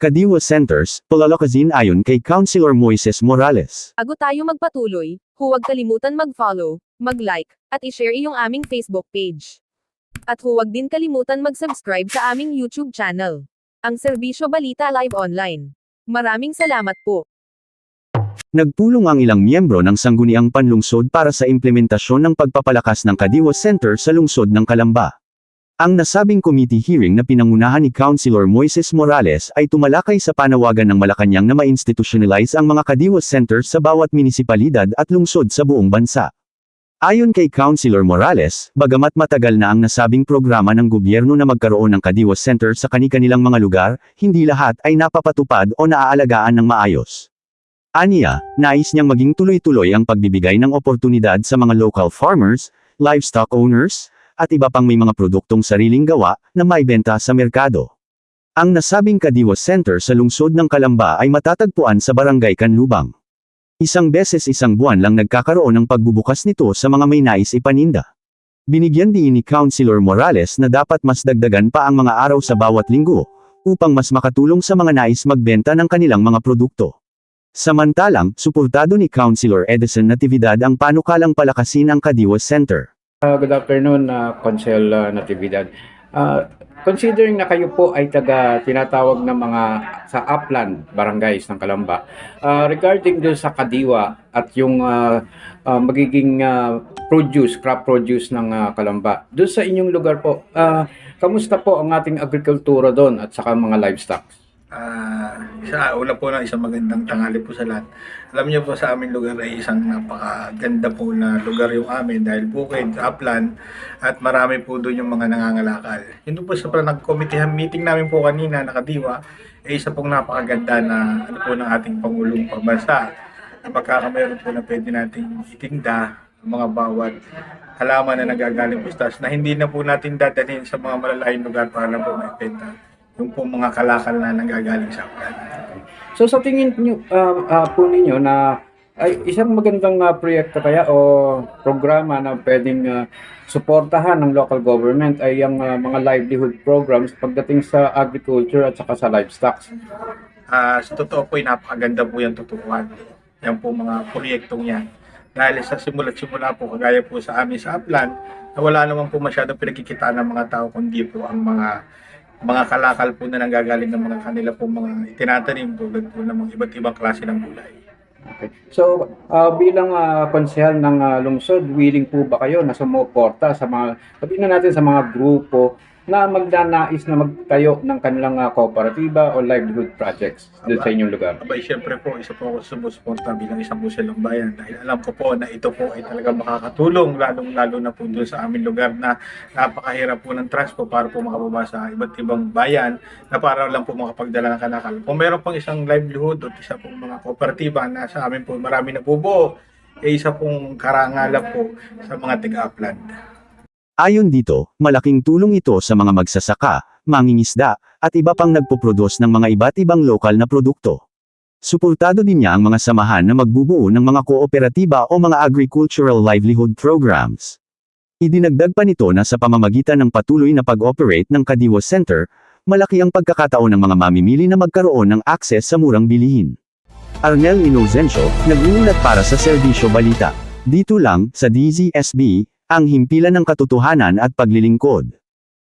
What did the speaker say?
Kadiwa Centers, Palalakasin ayon kay Councilor Moises Morales. Bago tayo magpatuloy, huwag kalimutan mag-follow, mag-like, at i-share iyong aming Facebook page. At huwag din kalimutan mag-subscribe sa aming YouTube channel, ang Serbisyo Balita Live Online. Maraming salamat po. Nagpulong ang ilang miyembro ng Sangguniang Panlungsod para sa implementasyon ng pagpapalakas ng Kadiwa Center sa lungsod ng Calamba. Ang nasabing committee hearing na pinangunahan ni Councilor Moises Morales ay tumalakay sa panawagan ng Malacanang na ma-institutionalize ang mga Kadiwa Centers sa bawat munisipalidad at lungsod sa buong bansa. Ayon kay Councilor Morales, bagamat matagal na ang nasabing programa ng gobyerno na magkaroon ng Kadiwa Center sa kani-kanilang mga lugar, hindi lahat ay napapatupad o naaalagaan ng maayos. Aniya, nais niyang maging tuloy-tuloy ang pagbibigay ng oportunidad sa mga local farmers, livestock owners, at iba pang may mga produktong sariling gawa na maibenta sa merkado. Ang nasabing Kadiwa Center sa lungsod ng Calamba ay matatagpuan sa Barangay Canlubang. Isang beses isang buwan lang nagkakaroon ng pagbubukas nito sa mga may nais ipaninda. Binigyan din ni Councilor Morales na dapat mas dagdagan pa ang mga araw sa bawat linggo, upang mas makatulong sa mga nais magbenta ng kanilang mga produkto. Samantalang, suportado ni Councilor Edison Natividad ang panukalang palakasin ang Kadiwa Center. Good afternoon, Consel Natividad. Considering na kayo po ay tinatawag ng mga sa upland barangays ng Calamba, regarding doon sa Kadiwa at yung magiging crop produce ng Calamba, doon sa inyong lugar po, kamusta po ang ating agrikultura doon at saka mga livestock? Una po na isang magandang tanghali po sa lahat. Alam niyo po sa aming lugar ay isang napakaganda po na lugar yung amin dahil bukid, upland at marami po doon yung mga nangangalakal. Yun po sa nag-committee meeting namin po kanina na Kadiwa ay isa pong napakaganda na po ng ating Pangulong Pambansa na pagkakamayroon po na pwede nating itinda ang mga bawat halaman na nagagaling pustas na hindi na po natin dadalhin sa mga malalayong lugar para na po maipenta yung po mga kalakal na nanggagaling sa upland. So sa tingin niyo po ninyo na ay isang magandang proyekto kaya o programa na pwedeng suportahan ng local government ay ang mga livelihood programs pagdating sa agriculture at saka sa livestock? Sa totoo po ay napakaganda po yung tutukan. Yan po mga proyektong yan. Dahil sa simula't-simula po, kagaya po sa amin sa upland, na wala naman po masyadong pinagkikitaan ng mga tao kundi po ang mga kalakal po na nanggagaling ng mga kanila po mga itinatanim tulad po ng mga iba't ibang klase ng gulay. Okay. So, bilang konsehal ng lungsod, willing po ba kayo na sumuporta sa mga, sabihin na natin sa mga grupo na magnanais na magtayo ng kanilang kooperatiba o livelihood projects doon sa inyong lugar? Abay, siyempre po, isa po ako sumusuporta bilang isang busilong bayan dahil alam ko po na ito po ay talaga makakatulong lalong-lalo na po doon sa aming lugar na napakahirap po ng transpo para po makababa sa iba't ibang bayan na para lang po makapagdala ng kalakal. Kung meron pang isang livelihood o isa pong mga kooperatiba na sa amin po marami nabubuo, isa pong karangalan po sa mga tiga-upland. Ayon dito, malaking tulong ito sa mga magsasaka, mangingisda, at iba pang nagpoproduce ng mga iba't ibang lokal na produkto. Suportado din niya ang mga samahan na magbubuo ng mga kooperatiba o mga agricultural livelihood programs. Idinagdag pa nito na sa pamamagitan ng patuloy na pag-operate ng Kadiwa Center, malaki ang pagkakataon ng mga mamimili na magkaroon ng akses sa murang bilihin. Arnel Inocencio, nag-uulat para sa Serbisyo Balita. Dito lang, sa DZSB, ang himpilan ng katotohanan at paglilingkod.